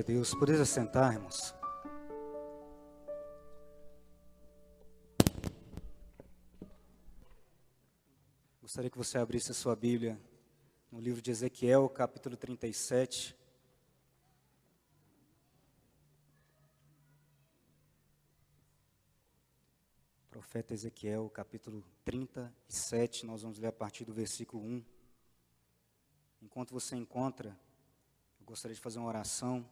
Deus. Podeis assentar, irmãos. Gostaria que você abrisse a sua Bíblia no livro de Ezequiel, capítulo 37. Profeta Ezequiel, capítulo 37, nós vamos ler a partir do versículo 1. Enquanto você encontra, eu gostaria de fazer uma oração.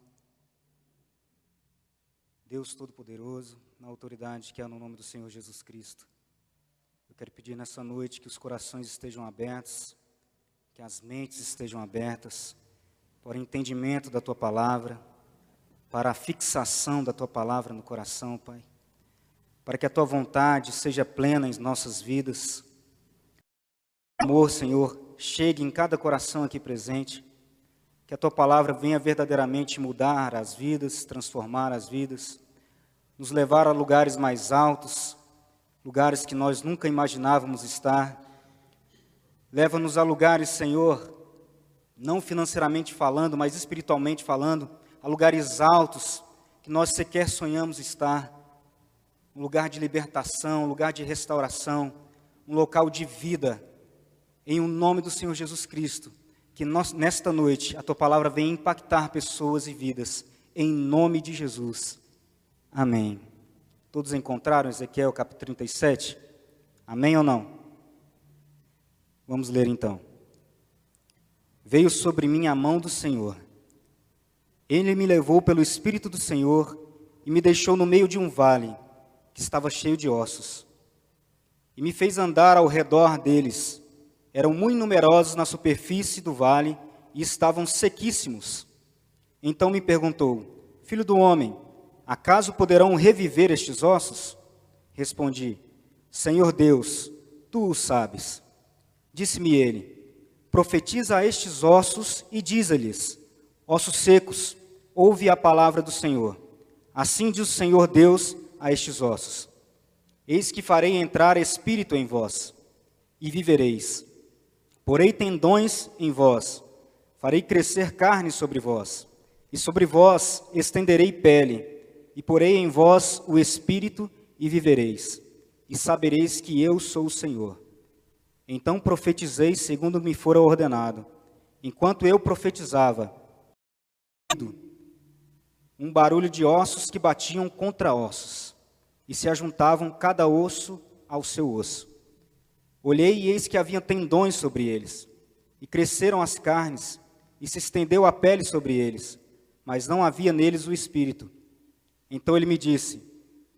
Deus Todo-Poderoso, na autoridade que há no nome do Senhor Jesus Cristo, eu quero pedir nessa noite que os corações estejam abertos, que as mentes estejam abertas, para o entendimento da Tua Palavra, para a fixação da Tua Palavra no coração, Pai, para que a Tua vontade seja plena em nossas vidas. O amor, Senhor, chegue em cada coração aqui presente, que a Tua Palavra venha verdadeiramente mudar as vidas, transformar as vidas, nos levar a lugares mais altos, lugares que nós nunca imaginávamos estar. Leva-nos a lugares, Senhor, não financeiramente falando, mas espiritualmente falando, a lugares altos que nós sequer sonhamos estar. Um lugar de libertação, um lugar de restauração, um local de vida, em o nome do Senhor Jesus Cristo. Que nesta noite a Tua Palavra venha impactar pessoas e vidas, em nome de Jesus. Amém. Todos encontraram Ezequiel capítulo 37? Amém ou não? Vamos ler então. Veio sobre mim a mão do Senhor. Ele me levou pelo Espírito do Senhor e me deixou no meio de um vale que estava cheio de ossos. E me fez andar ao redor deles. Eram muito numerosos na superfície do vale e estavam sequíssimos. Então me perguntou: Filho do homem, acaso poderão reviver estes ossos? Respondi: Senhor Deus, Tu o sabes. Disse-me ele: Profetiza a estes ossos e diz-lhes: Ossos secos, ouve a palavra do Senhor. Assim diz o Senhor Deus a estes ossos: Eis que farei entrar espírito em vós, e vivereis. Porei tendões em vós, farei crescer carne sobre vós, e sobre vós estenderei pele, e porei em vós o espírito, e vivereis, e sabereis que eu sou o Senhor. Então profetizei segundo me fora ordenado. Enquanto eu profetizava, um barulho de ossos que batiam contra ossos, e se ajuntavam cada osso ao seu osso. Olhei e eis que havia tendões sobre eles, e cresceram as carnes, e se estendeu a pele sobre eles, mas não havia neles o espírito. Então ele me disse: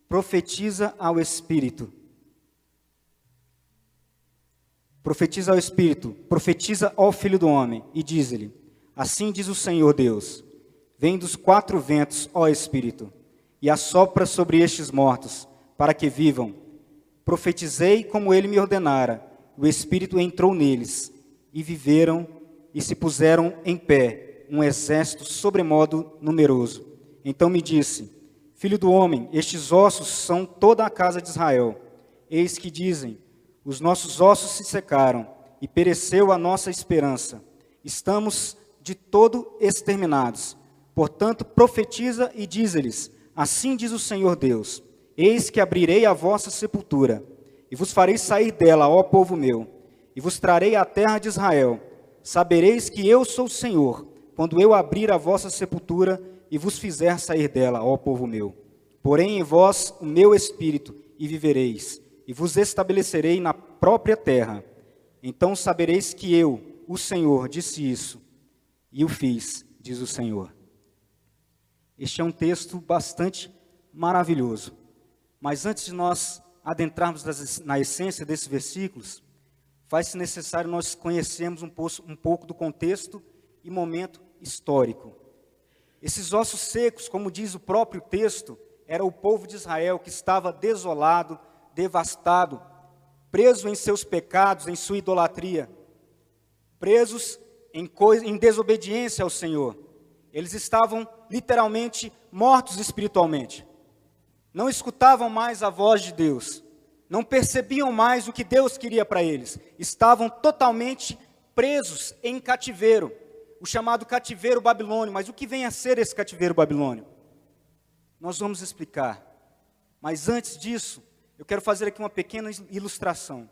Profetiza ao espírito. Profetiza ao espírito, profetiza ao filho do homem, e diz-lhe: Assim diz o Senhor Deus: Vem dos quatro ventos, ó espírito, e assopra sobre estes mortos, para que vivam. Profetizei como ele me ordenara, o Espírito entrou neles, e viveram, e se puseram em pé, um exército sobremodo numeroso. Então me disse: Filho do homem, estes ossos são toda a casa de Israel. Eis que dizem: Os nossos ossos se secaram, e pereceu a nossa esperança. Estamos de todo exterminados. Portanto, profetiza e diz-lhes: Assim diz o Senhor Deus: Eis que abrirei a vossa sepultura, e vos farei sair dela, ó povo meu, e vos trarei à terra de Israel. Sabereis que eu sou o Senhor, quando eu abrir a vossa sepultura, e vos fizer sair dela, ó povo meu. Porém em vós o meu espírito, e vivereis, e vos estabelecerei na própria terra. Então sabereis que eu, o Senhor, disse isso, e o fiz, diz o Senhor. Este é um texto bastante maravilhoso. Mas antes de nós adentrarmos na essência desses versículos, faz-se necessário nós conhecermos um pouco do contexto e momento histórico. Esses ossos secos, como diz o próprio texto, era o povo de Israel que estava desolado, devastado, preso em seus pecados, em sua idolatria, presos em desobediência ao Senhor. Eles estavam literalmente mortos espiritualmente. Não escutavam mais a voz de Deus, não percebiam mais o que Deus queria para eles, estavam totalmente presos em cativeiro, o chamado cativeiro babilônio. Mas o que vem a ser esse cativeiro babilônio? Nós vamos explicar. Mas antes disso, eu quero fazer aqui uma pequena ilustração.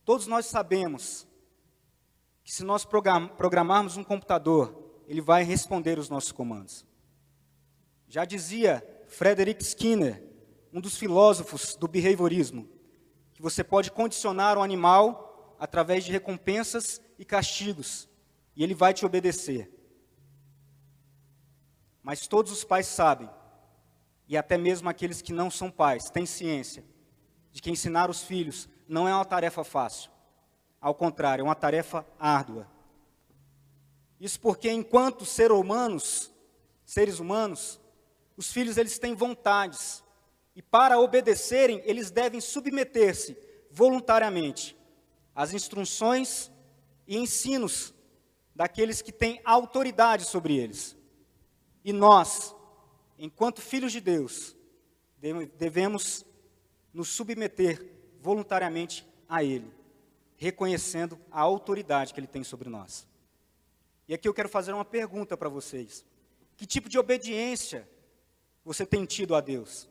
Todos nós sabemos que se nós programarmos um computador, ele vai responder os nossos comandos. Já dizia Frederick Skinner, um dos filósofos do behaviorismo, que você pode condicionar um animal através de recompensas e castigos, e ele vai te obedecer. Mas todos os pais sabem, e até mesmo aqueles que não são pais, têm ciência, de que ensinar os filhos não é uma tarefa fácil. Ao contrário, é uma tarefa árdua. Isso porque enquanto seres humanos, os filhos eles têm vontades. E para obedecerem, eles devem submeter-se voluntariamente às instruções e ensinos daqueles que têm autoridade sobre eles. E nós, enquanto filhos de Deus, devemos nos submeter voluntariamente a Ele, reconhecendo a autoridade que Ele tem sobre nós. E aqui eu quero fazer uma pergunta para vocês. Que tipo de obediência você tem tido a Deus?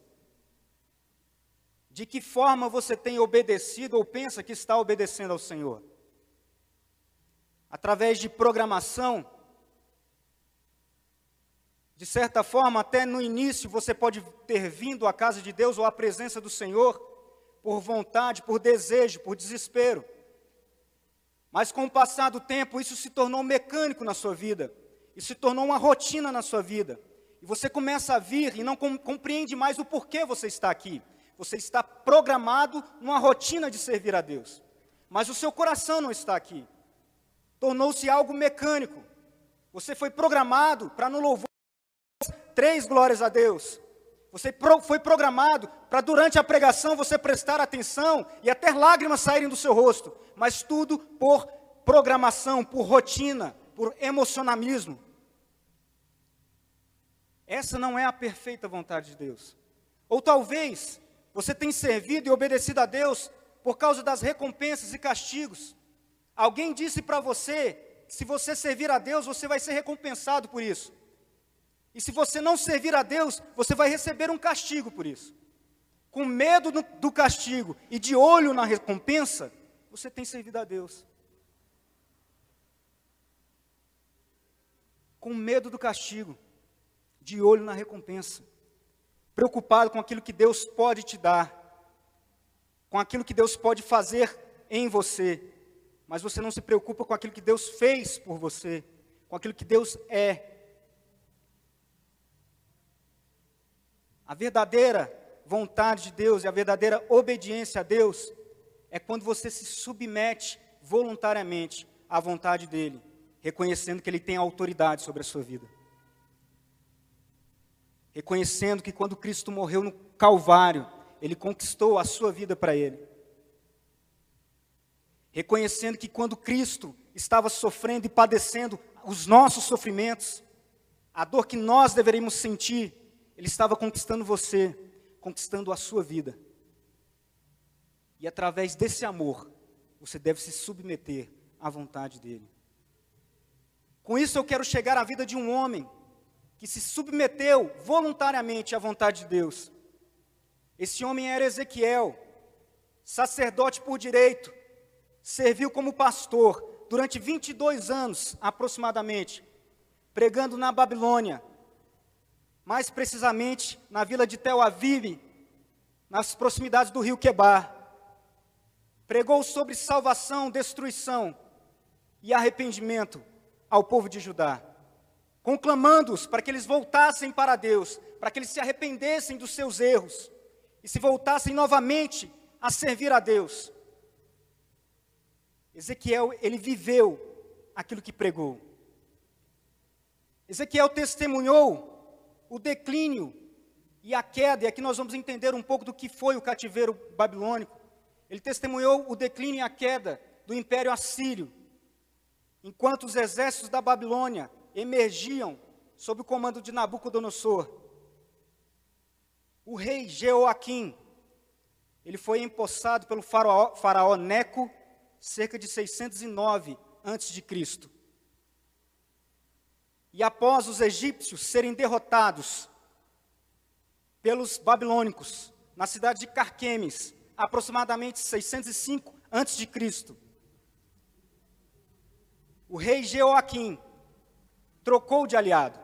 De que forma você tem obedecido ou pensa que está obedecendo ao Senhor? Através de programação? De certa forma, até no início você pode ter vindo à casa de Deus ou à presença do Senhor por vontade, por desejo, por desespero. Mas com o passar do tempo, isso se tornou mecânico na sua vida. Isso se tornou uma rotina na sua vida. E você começa a vir e não compreende mais o porquê você está aqui. Você está programado numa rotina de servir a Deus. Mas o seu coração não está aqui. Tornou-se algo mecânico. Você foi programado para no louvor 3 glórias a Deus. Você foi programado para durante a pregação você prestar atenção e até lágrimas saírem do seu rosto. Mas tudo por programação, por rotina, por emocionalismo. Essa não é a perfeita vontade de Deus. Ou talvez você tenha servido e obedecido a Deus por causa das recompensas e castigos. Alguém disse para você que se você servir a Deus, você vai ser recompensado por isso. E se você não servir a Deus, você vai receber um castigo por isso. Com medo do castigo e de olho na recompensa, você tem servido a Deus. Com medo do castigo, de olho na recompensa. Preocupado com aquilo que Deus pode te dar. Com aquilo que Deus pode fazer em você. Mas você não se preocupa com aquilo que Deus fez por você. Com aquilo que Deus é. A verdadeira vontade de Deus e a verdadeira obediência a Deus é quando você se submete voluntariamente à vontade dEle, reconhecendo que Ele tem autoridade sobre a sua vida. Reconhecendo que quando Cristo morreu no Calvário, Ele conquistou a sua vida para Ele. Reconhecendo que quando Cristo estava sofrendo e padecendo os nossos sofrimentos, a dor que nós deveríamos sentir, Ele estava conquistando você, conquistando a sua vida. E através desse amor, você deve se submeter à vontade dEle. Com isso eu quero chegar à vida de um homem que se submeteu voluntariamente à vontade de Deus. Esse homem era Ezequiel, sacerdote por direito, serviu como pastor durante 22 anos aproximadamente, pregando na Babilônia, mais precisamente na vila de Tel Aviv, nas proximidades do rio Quebar. Pregou sobre salvação, destruição e arrependimento ao povo de Judá, conclamando-os para que eles voltassem para Deus, para que eles se arrependessem dos seus erros e se voltassem novamente a servir a Deus. Ezequiel, ele viveu aquilo que pregou. Ezequiel testemunhou o declínio e a queda, e aqui nós vamos entender um pouco do que foi o cativeiro babilônico. Ele testemunhou o declínio e a queda do Império Assírio, enquanto os exércitos da Babilônia emergiam sob o comando de Nabucodonosor. O rei Jeoaquim, ele foi empossado pelo faraó Neco, cerca de 609 a.C. E após os egípcios serem derrotados pelos babilônicos, na cidade de Carquemes, aproximadamente 605 a.C., o rei Jeoaquim trocou de aliado,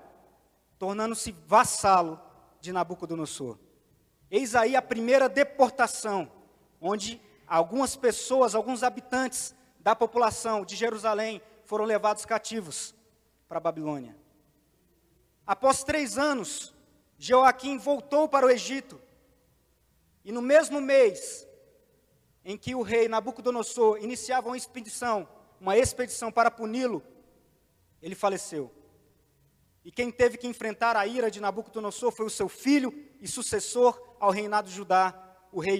tornando-se vassalo de Nabucodonosor. Eis aí a primeira deportação, onde algumas pessoas, alguns habitantes da população de Jerusalém foram levados cativos para a Babilônia. Após 3 anos, Jeoaquim voltou para o Egito, e no mesmo mês em que o rei Nabucodonosor iniciava uma expedição para puni-lo, ele faleceu. E quem teve que enfrentar a ira de Nabucodonosor foi o seu filho e sucessor ao reinado de Judá, o rei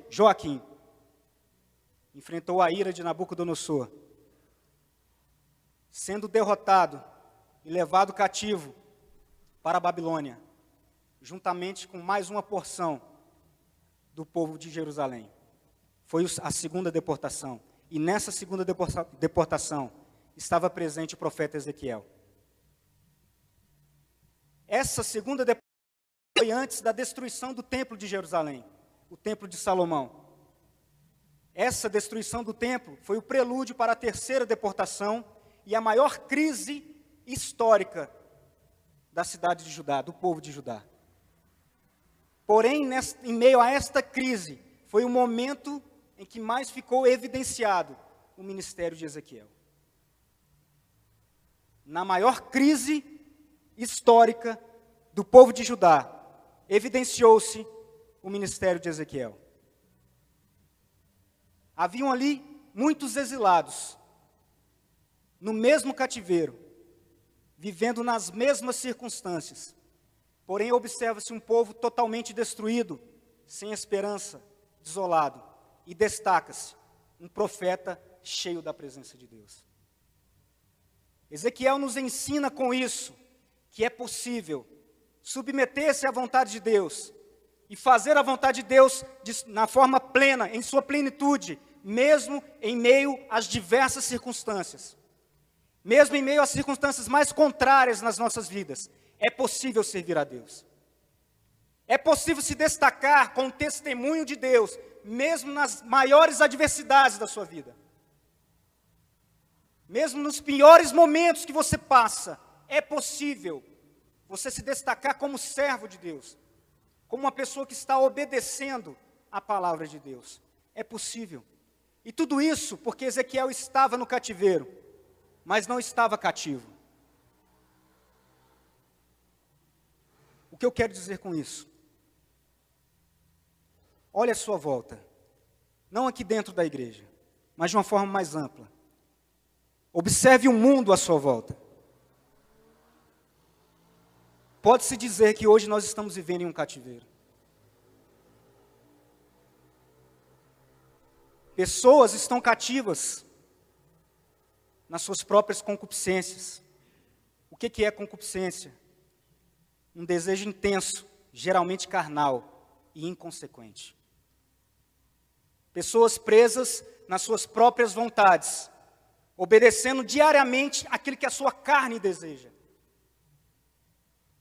Joaquim. Enfrentou a ira de Nabucodonosor, sendo derrotado e levado cativo para a Babilônia, juntamente com mais uma porção do povo de Jerusalém. Foi a segunda deportação. E nessa segunda deportação estava presente o profeta Ezequiel. Essa segunda deportação foi antes da destruição do templo de Jerusalém, o templo de Salomão. Essa destruição do templo foi o prelúdio para a terceira deportação e a maior crise histórica da cidade de Judá, do povo de Judá. Porém, em meio a esta crise, foi o momento em que mais ficou evidenciado o ministério de Ezequiel. Na maior crise histórica do povo de Judá, evidenciou-se o ministério de Ezequiel. Haviam ali muitos exilados, no mesmo cativeiro, vivendo nas mesmas circunstâncias. Porém, observa-se um povo totalmente destruído, sem esperança, desolado. E destaca-se um profeta cheio da presença de Deus. Ezequiel nos ensina com isso que é possível submeter-se à vontade de Deus e fazer a vontade de Deus na forma plena, em sua plenitude, mesmo em meio às diversas circunstâncias. Mesmo em meio às circunstâncias mais contrárias nas nossas vidas, é possível servir a Deus. É possível se destacar com o testemunho de Deus, mesmo nas maiores adversidades da sua vida. Mesmo nos piores momentos que você passa, é possível você se destacar como servo de Deus, como uma pessoa que está obedecendo a palavra de Deus. É possível. E tudo isso porque Ezequiel estava no cativeiro, mas não estava cativo. O que eu quero dizer com isso? Olhe à sua volta, não aqui dentro da igreja, mas de uma forma mais ampla. Observe o mundo à sua volta. Pode-se dizer que hoje nós estamos vivendo em um cativeiro. Pessoas estão cativas nas suas próprias concupiscências. O que é concupiscência? Um desejo intenso, geralmente carnal e inconsequente. Pessoas presas nas suas próprias vontades, obedecendo diariamente aquilo que a sua carne deseja.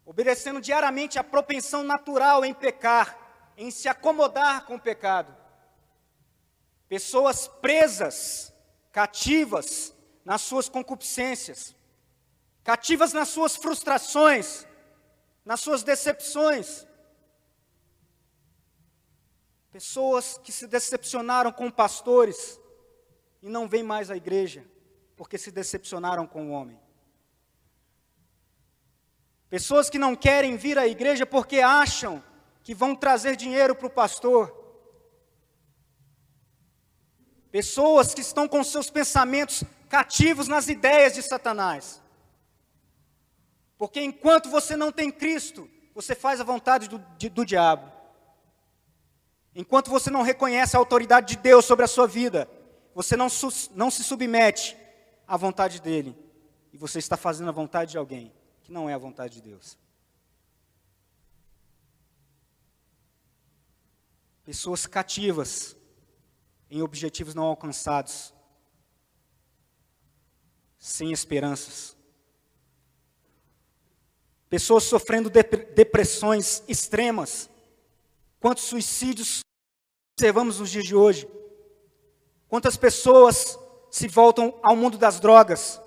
Obedecendo diariamente a propensão natural em pecar, em se acomodar com o pecado. Pessoas presas, cativas nas suas concupiscências, cativas nas suas frustrações, nas suas decepções. Pessoas que se decepcionaram com pastores e não vêm mais à igreja, porque se decepcionaram com o homem. Pessoas que não querem vir à igreja porque acham que vão trazer dinheiro para o pastor. Pessoas que estão com seus pensamentos cativos nas ideias de Satanás. Porque enquanto você não tem Cristo, você faz a vontade do diabo. Enquanto você não reconhece a autoridade de Deus sobre a sua vida, você não se submete à vontade dele. E você está fazendo a vontade de alguém que não é a vontade de Deus. Pessoas cativas em objetivos não alcançados, sem esperanças. pessoas sofrendo depressões extremas. Quantos suicídios observamos nos dias de hoje? Quantas pessoas se voltam ao mundo das drogas?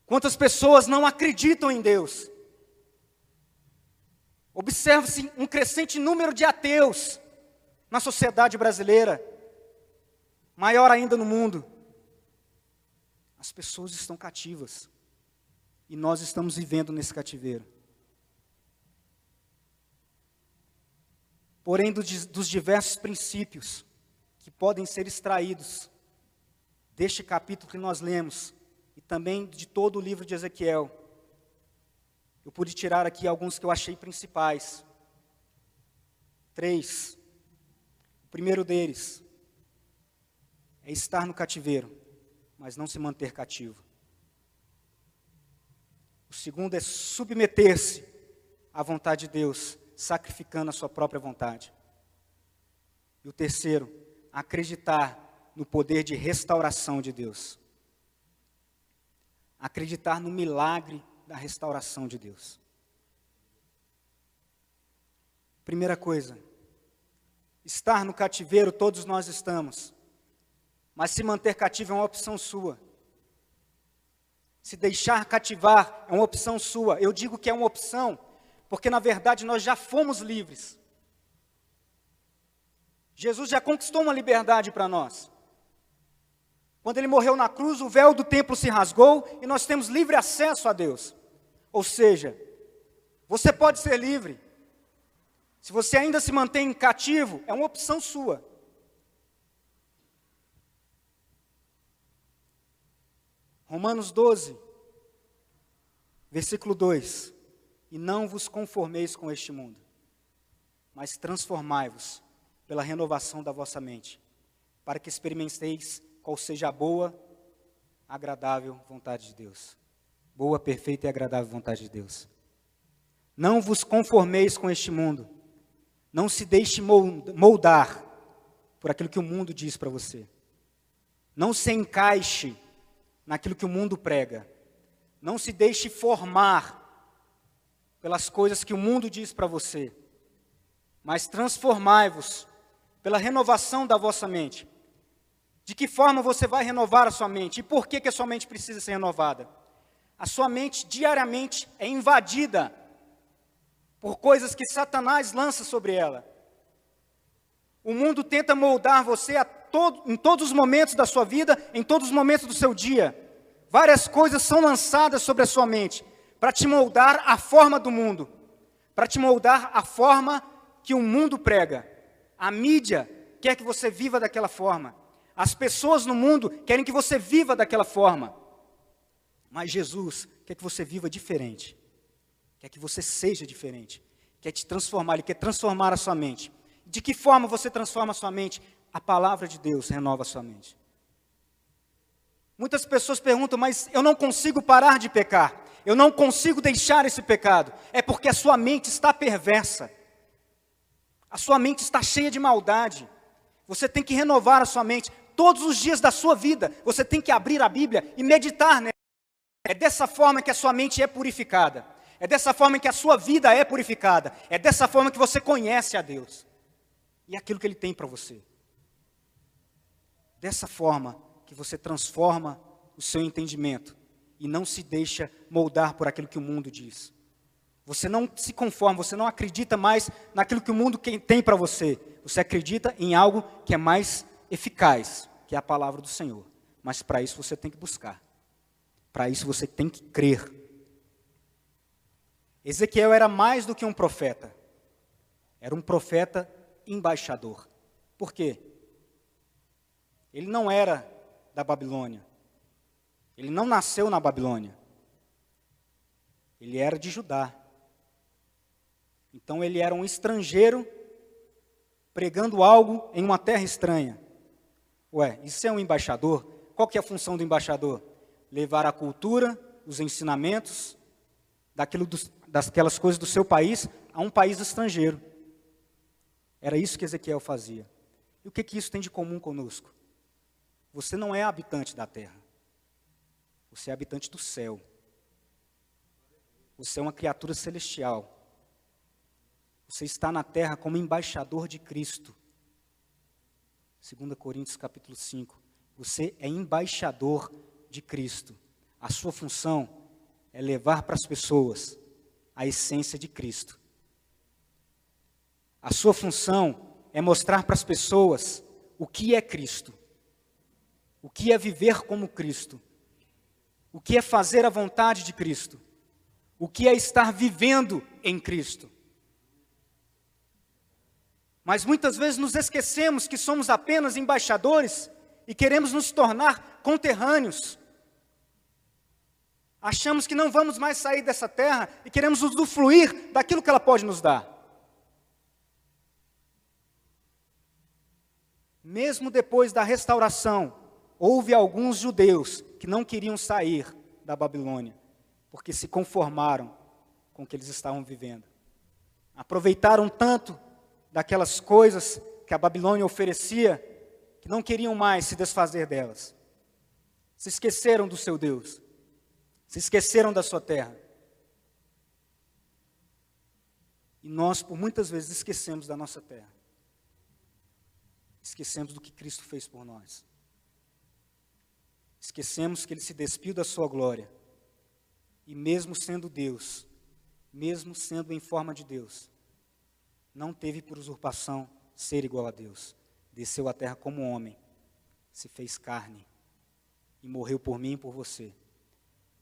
Quantas pessoas não acreditam em Deus? Observa-se um crescente número de ateus na sociedade brasileira, maior ainda no mundo. As pessoas estão cativas e nós estamos vivendo nesse cativeiro. Porém, dos diversos princípios que podem ser extraídos deste capítulo que nós lemos e também de todo o livro de Ezequiel, eu pude tirar aqui alguns que eu achei principais. 3. O primeiro deles é estar no cativeiro, mas não se manter cativo. O segundo é submeter-se à vontade de Deus, sacrificando a sua própria vontade. E o terceiro, acreditar no poder de restauração de Deus. Acreditar no milagre da restauração de Deus. Primeira coisa, estar no cativeiro todos nós estamos, mas se manter cativo é uma opção sua. Se deixar cativar é uma opção sua. Eu digo que é uma opção, porque na verdade nós já fomos livres. Jesus já conquistou uma liberdade para nós. Quando ele morreu na cruz, o véu do templo se rasgou e nós temos livre acesso a Deus. Ou seja, você pode ser livre. Se você ainda se mantém cativo, é uma opção sua. Romanos 12, versículo 2. E não vos conformeis com este mundo, mas transformai-vos pela renovação da vossa mente, para que experimenteis qual seja a boa, agradável vontade de Deus. Boa, perfeita e agradável vontade de Deus. Não vos conformeis com este mundo. Não se deixe moldar por aquilo que o mundo diz para você. Não se encaixe naquilo que o mundo prega. Não se deixe formar pelas coisas que o mundo diz para você. Mas transformai-vos pela renovação da vossa mente. De que forma você vai renovar a sua mente? E por que a sua mente precisa ser renovada? A sua mente diariamente é invadida por coisas que Satanás lança sobre ela. O mundo tenta moldar você em todos os momentos da sua vida, em todos os momentos do seu dia. Várias coisas são lançadas sobre a sua mente para te moldar a forma do mundo, para te moldar a forma que o mundo prega. A mídia quer que você viva daquela forma. As pessoas no mundo querem que você viva daquela forma. Mas Jesus quer que você viva diferente. Quer que você seja diferente. Quer te transformar, Ele quer transformar a sua mente. De que forma você transforma a sua mente? A palavra de Deus renova a sua mente. Muitas pessoas perguntam, mas eu não consigo parar de pecar. Eu não consigo deixar esse pecado. É porque a sua mente está perversa. A sua mente está cheia de maldade. Você tem que renovar a sua mente. Todos os dias da sua vida, você tem que abrir a Bíblia e meditar nela. É dessa forma que a sua mente é purificada. É dessa forma que a sua vida é purificada. É dessa forma que você conhece a Deus. E aquilo que Ele tem para você. Dessa forma que você transforma o seu entendimento. E não se deixa moldar por aquilo que o mundo diz. Você não se conforma, você não acredita mais naquilo que o mundo tem para você. Você acredita em algo que é mais eficaz, que é a palavra do Senhor. Mas para isso você tem que buscar. Para isso você tem que crer. Ezequiel era mais do que um profeta. Era um profeta embaixador. Por quê? Ele não era da Babilônia. Ele não nasceu na Babilônia. Ele era de Judá. Então ele era um estrangeiro pregando algo em uma terra estranha. Ué, isso é um embaixador? Qual que é a função do embaixador? Levar a cultura, os ensinamentos, daquelas coisas do seu país a um país estrangeiro. Era isso que Ezequiel fazia. E o que isso tem de comum conosco? Você não é habitante da terra. Você é habitante do céu. Você é uma criatura celestial. Você está na terra como embaixador de Cristo. 2 Coríntios capítulo 5. Você é embaixador de Cristo. A sua função é levar para as pessoas a essência de Cristo. A sua função é mostrar para as pessoas o que é Cristo. O que é viver como Cristo. O que é fazer a vontade de Cristo. O que é estar vivendo em Cristo. Mas muitas vezes nos esquecemos que somos apenas embaixadores e queremos nos tornar conterrâneos. Achamos que não vamos mais sair dessa terra e queremos usufruir daquilo que ela pode nos dar. Mesmo depois da restauração, houve alguns judeus que não queriam sair da Babilônia, porque se conformaram com o que eles estavam vivendo. Aproveitaram tanto daquelas coisas que a Babilônia oferecia, que não queriam mais se desfazer delas. Se esqueceram do seu Deus. Se esqueceram da sua terra. E nós, por muitas vezes, esquecemos da nossa terra. Esquecemos do que Cristo fez por nós. Esquecemos que Ele se despiu da sua glória. E mesmo sendo Deus, mesmo sendo em forma de Deus, não teve por usurpação ser igual a Deus. Desceu à terra como homem, se fez carne e morreu por mim e por você.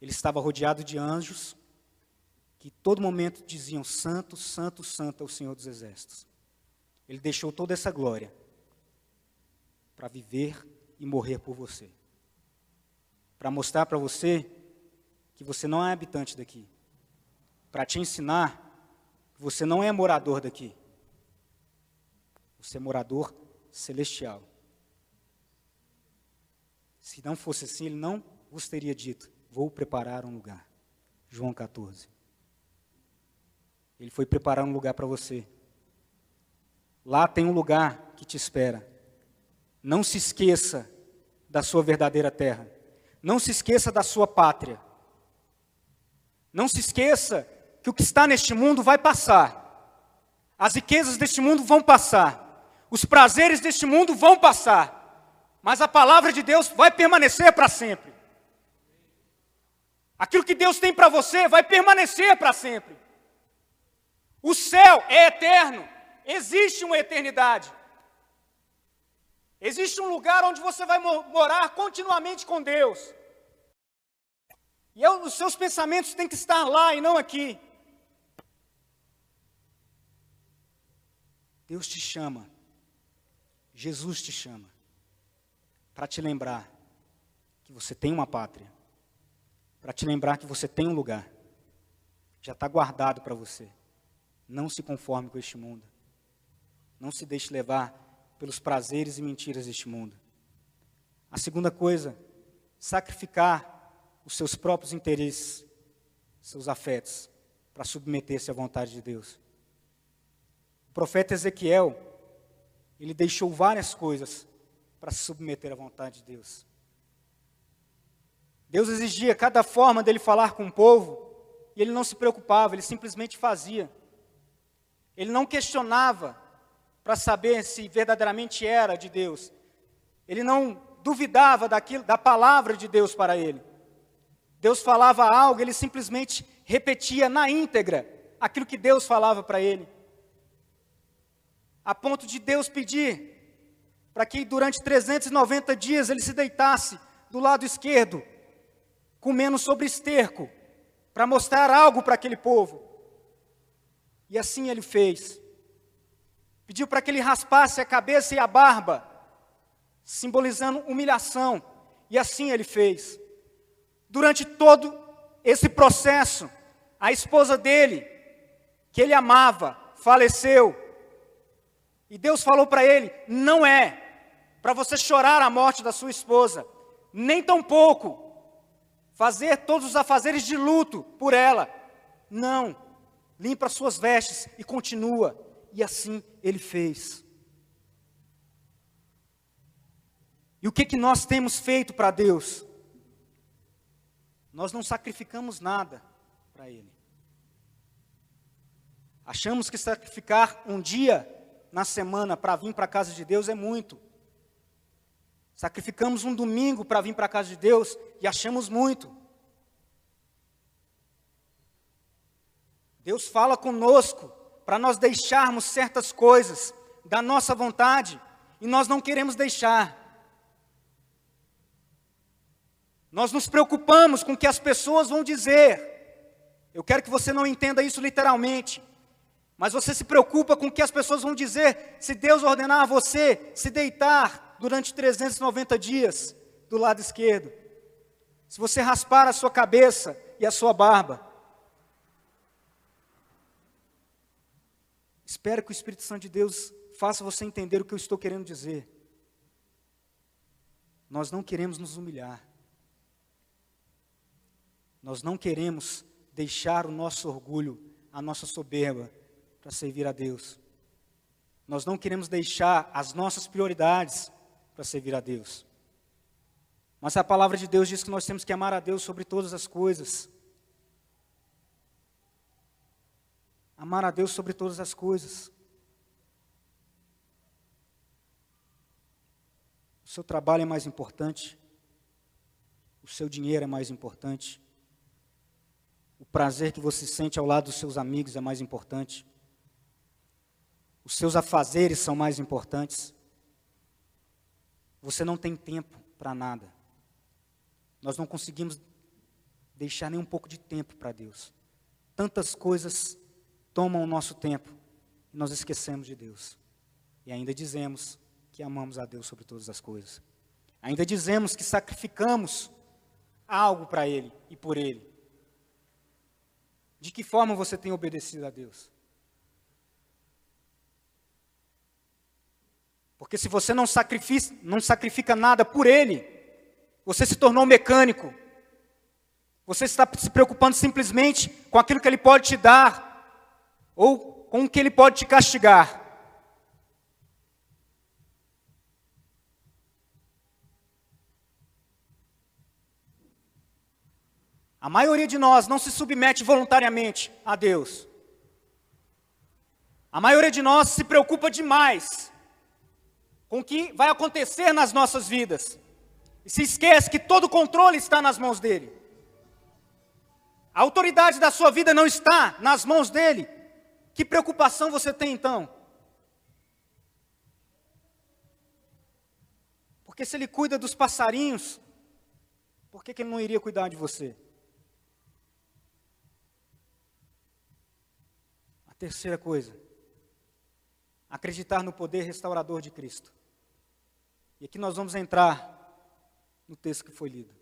Ele estava rodeado de anjos que todo momento diziam: Santo, Santo, Santo é o Senhor dos Exércitos. Ele deixou toda essa glória para viver e morrer por você. Para mostrar para você que você não é habitante daqui. Para te ensinar que você não é morador daqui. Você é morador celestial. Se não fosse assim, Ele não vos teria dito: vou preparar um lugar. João 14. Ele foi preparar um lugar para você. Lá tem um lugar que te espera. Não se esqueça da sua verdadeira terra. Não se esqueça da sua pátria. Não se esqueça que o que está neste mundo vai passar. As riquezas deste mundo vão passar. Os prazeres deste mundo vão passar. Mas a palavra de Deus vai permanecer para sempre. Aquilo que Deus tem para você vai permanecer para sempre. O céu é eterno. Existe uma eternidade. Existe um lugar onde você vai morar continuamente com Deus. E os seus pensamentos têm que estar lá e não aqui. Deus te chama. Jesus te chama. Para te lembrar que você tem uma pátria. Para te lembrar que você tem um lugar. Já está guardado para você. Não se conforme com este mundo. Não se deixe levar pelos prazeres e mentiras deste mundo. A segunda coisa, sacrificar os seus próprios interesses, seus afetos, para submeter-se à vontade de Deus. O profeta Ezequiel, ele deixou várias coisas para se submeter à vontade de Deus. Deus exigia cada forma dele falar com o povo, e ele não se preocupava, ele simplesmente fazia. Ele não questionava para saber se verdadeiramente era de Deus. Ele não duvidava da palavra de Deus para ele. Deus falava algo, ele simplesmente repetia na íntegra aquilo que Deus falava para ele. A ponto de Deus pedir para que durante 390 dias ele se deitasse do lado esquerdo, comendo sobre esterco, para mostrar algo para aquele povo. E assim ele fez. Pediu para que ele raspasse a cabeça e a barba, simbolizando humilhação. E assim ele fez. Durante todo esse processo, a esposa dele, que ele amava, faleceu. E Deus falou para ele: não é para você chorar a morte da sua esposa, nem tampouco fazer todos os afazeres de luto por ela. Não, limpa as suas vestes e continua. E assim ele fez. E o que nós temos feito para Deus? Nós não sacrificamos nada para Ele. Achamos que sacrificar um dia na semana para vir para a casa de Deus é muito. Sacrificamos um domingo para vir para a casa de Deus e achamos muito. Deus fala conosco para nós deixarmos certas coisas da nossa vontade e nós não queremos deixar. Nós nos preocupamos com o que as pessoas vão dizer. Eu quero que você não entenda isso literalmente, mas você se preocupa com o que as pessoas vão dizer se Deus ordenar a você se deitar durante 390 dias do lado esquerdo. Se você raspar a sua cabeça e a sua barba. Espero que o Espírito Santo de Deus faça você entender o que eu estou querendo dizer. Nós não queremos nos humilhar. Nós não queremos deixar o nosso orgulho, a nossa soberba, para servir a Deus. Nós não queremos deixar as nossas prioridades para servir a Deus. Mas a palavra de Deus diz que nós temos que amar a Deus sobre todas as coisas. Amar a Deus sobre todas as coisas. O seu trabalho é mais importante. O seu dinheiro é mais importante. O prazer que você sente ao lado dos seus amigos é mais importante. Os seus afazeres são mais importantes. Você não tem tempo para nada. Nós não conseguimos deixar nem um pouco de tempo para Deus. Tantas coisas tomam o nosso tempo e nós esquecemos de Deus. E ainda dizemos que amamos a Deus sobre todas as coisas. Ainda dizemos que sacrificamos algo para Ele e por Ele. De que forma você tem obedecido a Deus? Porque se você não sacrifica nada por Ele, você se tornou mecânico. Você está se preocupando simplesmente com aquilo que Ele pode te dar, ou com o que Ele pode te castigar. A maioria de nós não se submete voluntariamente a Deus. A maioria de nós se preocupa demais com o que vai acontecer nas nossas vidas. E se esquece que todo o controle está nas mãos dEle. A autoridade da sua vida não está nas mãos dEle. Que preocupação você tem então? Porque se Ele cuida dos passarinhos, por que Ele não iria cuidar de você? A terceira coisa, acreditar no poder restaurador de Cristo. E aqui nós vamos entrar no texto que foi lido.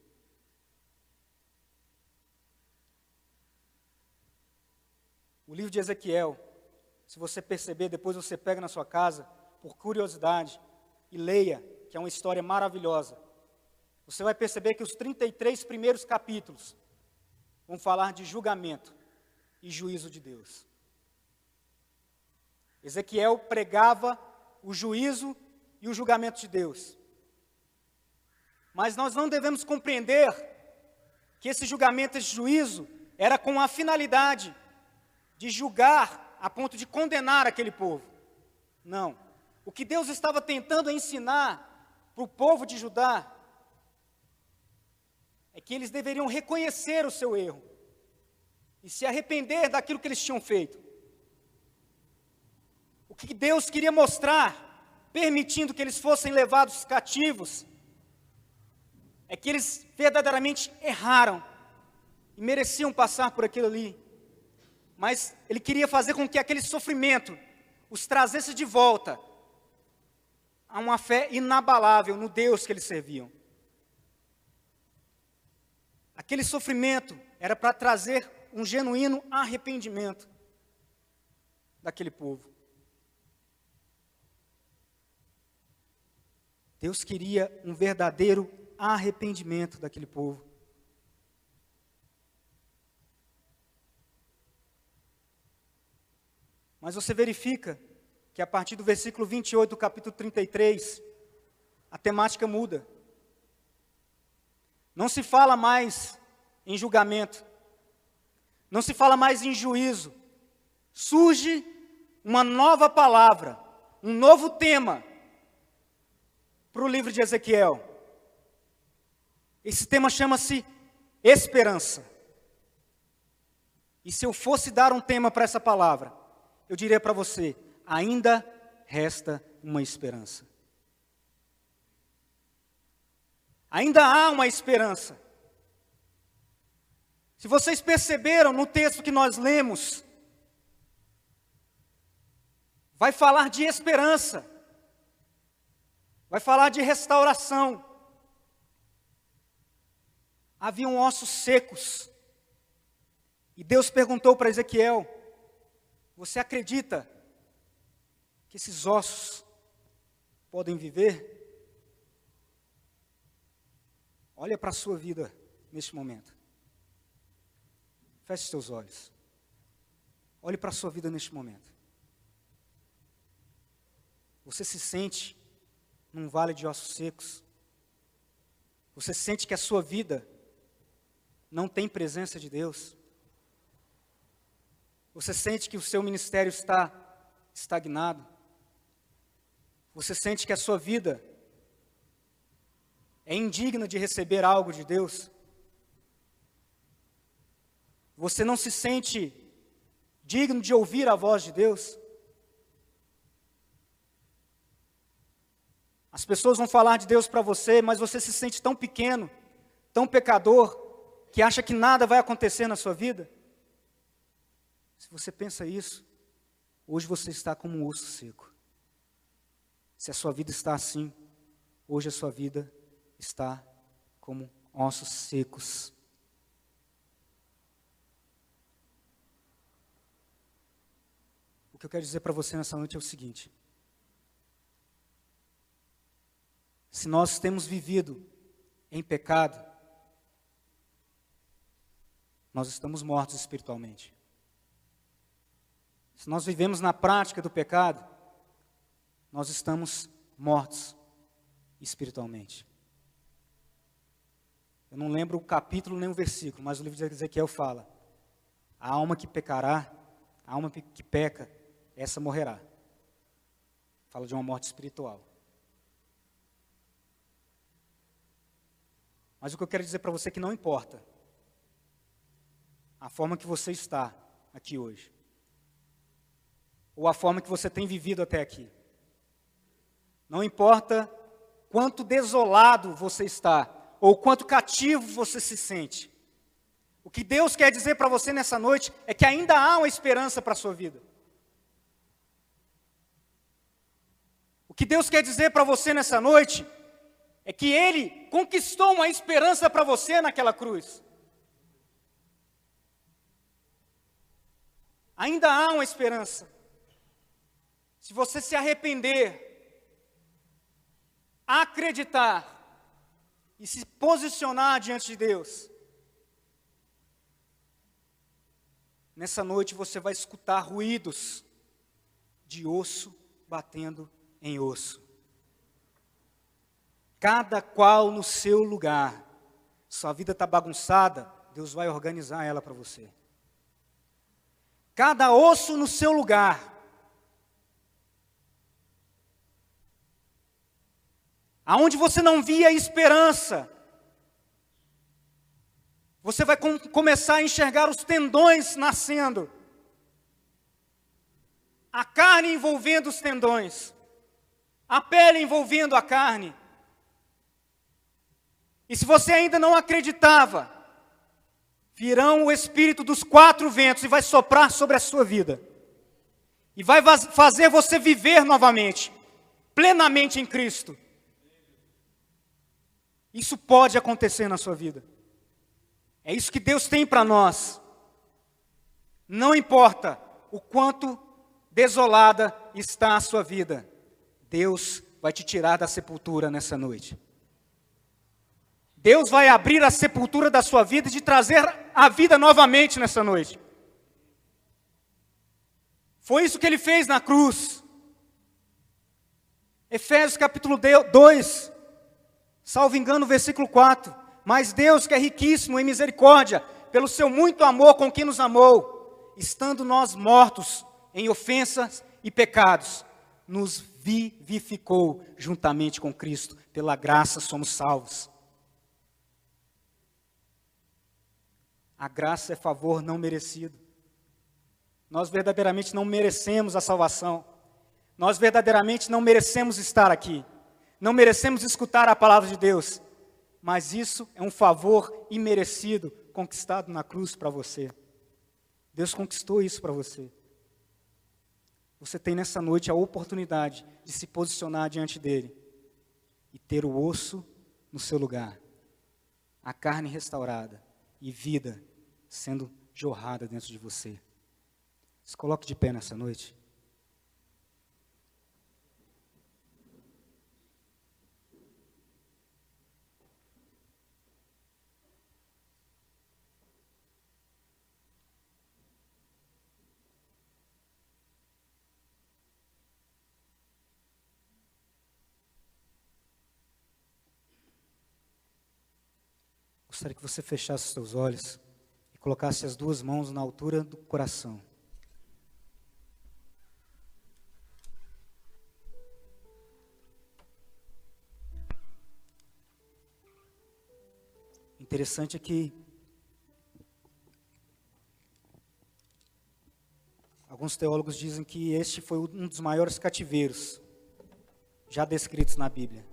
O livro de Ezequiel, se você perceber, depois você pega na sua casa, por curiosidade, e leia, que é uma história maravilhosa. Você vai perceber que os 33 primeiros capítulos vão falar de julgamento e juízo de Deus. Ezequiel pregava o juízo e o julgamento de Deus. Mas nós não devemos compreender que esse julgamento, esse juízo, era com a finalidade de julgar a ponto de condenar aquele povo. Não. O que Deus estava tentando ensinar para o povo de Judá é que eles deveriam reconhecer o seu erro e se arrepender daquilo que eles tinham feito. O que Deus queria mostrar, permitindo que eles fossem levados cativos, é que eles verdadeiramente erraram e mereciam passar por aquilo ali. Mas Ele queria fazer com que aquele sofrimento os trazesse de volta a uma fé inabalável no Deus que eles serviam. Aquele sofrimento era para trazer um genuíno arrependimento daquele povo. Deus queria um verdadeiro arrependimento daquele povo. Mas você verifica que a partir do versículo 28 do capítulo 33, a temática muda. Não se fala mais em julgamento, não se fala mais em juízo, surge uma nova palavra, um novo tema para o livro de Ezequiel. Esse tema chama-se esperança. E se eu fosse dar um tema para essa palavra, eu diria para você: ainda resta uma esperança. Ainda há uma esperança. Se vocês perceberam no texto que nós lemos, vai falar de esperança, vai falar de restauração. Haviam ossos secos, e Deus perguntou para Ezequiel: você acredita que esses ossos podem viver? Olha para a sua vida neste momento. Feche seus olhos. Olhe para a sua vida neste momento. Você se sente num vale de ossos secos? Você sente que a sua vida não tem presença de Deus? Você sente que o seu ministério está estagnado? Você sente que a sua vida é indigna de receber algo de Deus? Você não se sente digno de ouvir a voz de Deus? As pessoas vão falar de Deus para você, mas você se sente tão pequeno, tão pecador, que acha que nada vai acontecer na sua vida? Se você pensa isso, hoje você está como um osso seco. Se a sua vida está assim, hoje a sua vida está como ossos secos. O que eu quero dizer para você nessa noite é o seguinte: se nós temos vivido em pecado, nós estamos mortos espiritualmente. Se nós vivemos na prática do pecado, nós estamos mortos espiritualmente. Eu não lembro o capítulo nem o versículo, mas o livro de Ezequiel fala: a alma que pecará, a alma que peca, essa morrerá. Fala de uma morte espiritual. Mas o que eu quero dizer para você é que não importa a forma que você está aqui hoje, ou a forma que você tem vivido até aqui. Não importa quanto desolado você está, ou quanto cativo você se sente. O que Deus quer dizer para você nessa noite é que ainda há uma esperança para a sua vida. O que Deus quer dizer para você nessa noite é que Ele conquistou uma esperança para você naquela cruz. Ainda há uma esperança. Se você se arrepender, acreditar e se posicionar diante de Deus, nessa noite você vai escutar ruídos de osso batendo em osso. Cada qual no seu lugar. Sua vida está bagunçada, Deus vai organizar ela para você. Cada osso no seu lugar. Aonde você não via esperança, você vai começar a enxergar os tendões nascendo. A carne envolvendo os tendões. A pele envolvendo a carne. E se você ainda não acreditava, virão o Espírito dos 4 ventos e vai soprar sobre a sua vida. E vai fazer você viver novamente, plenamente em Cristo. Isso pode acontecer na sua vida. É isso que Deus tem para nós. Não importa o quanto desolada está a sua vida, Deus vai te tirar da sepultura nessa noite. Deus vai abrir a sepultura da sua vida e te trazer a vida novamente nessa noite. Foi isso que Ele fez na cruz. Efésios capítulo 2, salvo engano, versículo 4. Mas Deus, que é riquíssimo em misericórdia, pelo seu muito amor com que nos amou, estando nós mortos em ofensas e pecados, nos vivificou juntamente com Cristo. Pela graça somos salvos. A graça é favor não merecido. Nós verdadeiramente não merecemos a salvação. Nós verdadeiramente não merecemos estar aqui. Não merecemos escutar a palavra de Deus. Mas isso é um favor imerecido conquistado na cruz para você. Deus conquistou isso para você. Você tem nessa noite a oportunidade de se posicionar diante dele e ter o osso no seu lugar, a carne restaurada e vida sendo jorrada dentro de você. Se coloque de pé nessa noite. Gostaria que você fechasse os seus olhos e colocasse as duas mãos na altura do coração. Interessante é que alguns teólogos dizem que este foi um dos maiores cativeiros já descritos na Bíblia.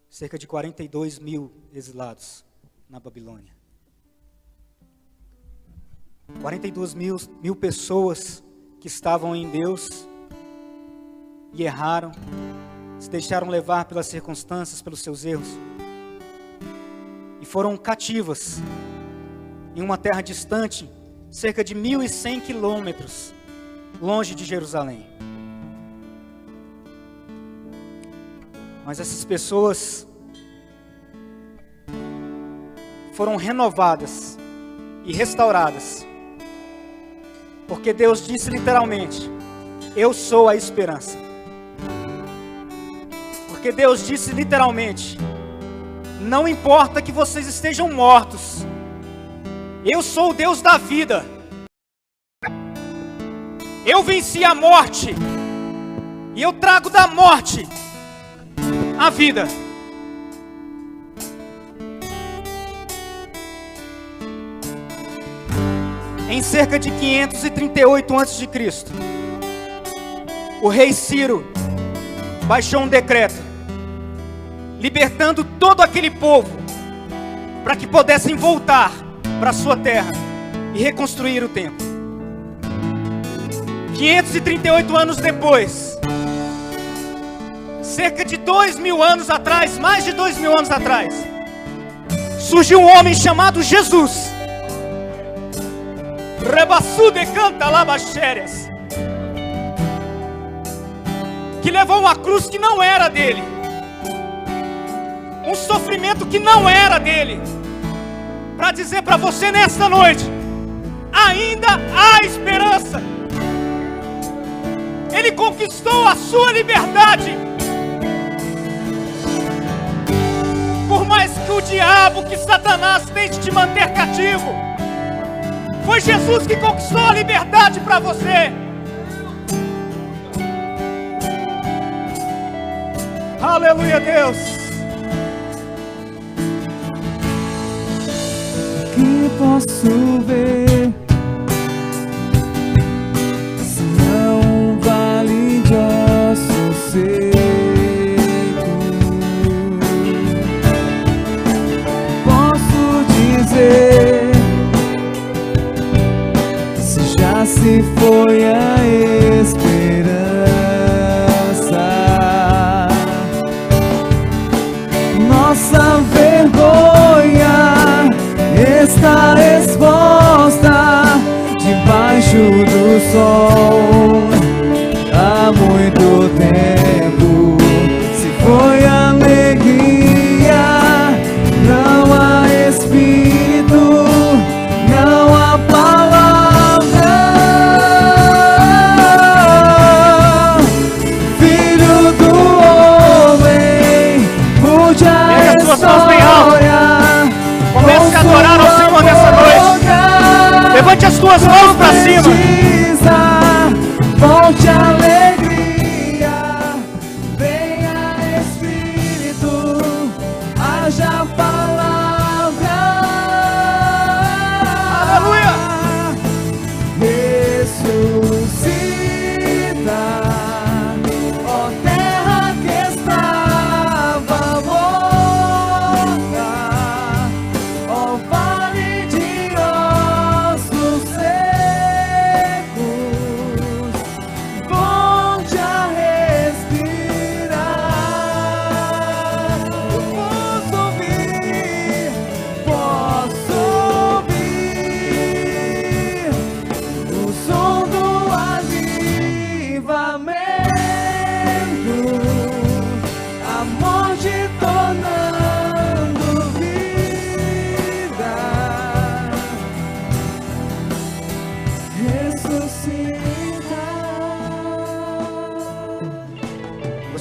Cerca de 42 mil exilados na Babilônia. 42 mil pessoas que estavam em Deus e erraram, se deixaram levar pelas circunstâncias, pelos seus erros, e foram cativas em uma terra distante, cerca de 1.100 quilômetros, longe de Jerusalém. Mas essas pessoas foram renovadas e restauradas, porque Deus disse literalmente: eu sou a esperança. Porque Deus disse literalmente: não importa que vocês estejam mortos, eu sou o Deus da vida. Eu venci a morte e eu trago da morte a vida. Em cerca de 538 a.C., o rei Ciro baixou um decreto, libertando todo aquele povo, para que pudessem voltar para a sua terra e reconstruir o templo. 538 anos depois, cerca de 2.000 anos atrás, mais de 2.000 anos atrás, surgiu um homem chamado Jesus. Rebassude canta labaxérias, que levou uma cruz que não era dele, um sofrimento que não era dele, para dizer para você nesta noite: ainda há esperança. Ele conquistou a sua liberdade. Por mais que o diabo, que Satanás tente te manter cativo, foi Jesus que conquistou a liberdade para você. Aleluia, Deus. Que posso ver, se não um vale de ossos secos? Posso dizer, se já se foi a esperança? Nossa vergonha está exposta debaixo do sol há muito tempo. Se foi alegria, não há espírito, não há palavra. Filho do homem, mude a história. Comece a adorar ao Senhor nessa noite. Levante as tuas mãos para cima.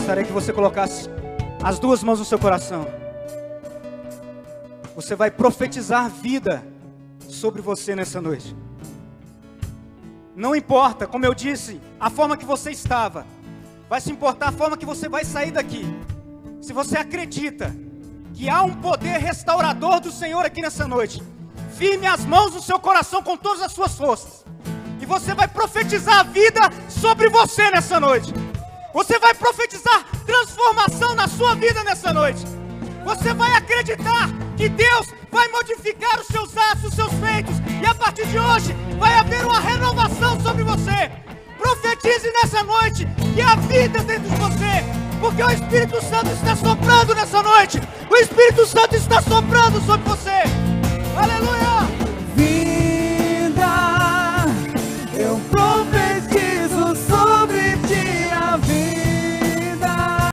gostaria que você colocasse as duas mãos no seu coração. Você vai profetizar vida sobre você nessa noite. Não importa, como eu disse, a forma que você estava. Vai se importar a forma que você vai sair daqui. Se você acredita que há um poder restaurador do Senhor aqui nessa noite, firme as mãos no seu coração com todas as suas forças. E você vai profetizar a vida sobre você nessa noite. Você vai profetizar transformação na sua vida nessa noite. Você vai acreditar que Deus vai modificar os seus atos, os seus feitos. E a partir de hoje vai haver uma renovação sobre você. Profetize nessa noite que há vida dentro de você. Porque o Espírito Santo está soprando nessa noite. O Espírito Santo está soprando sobre você.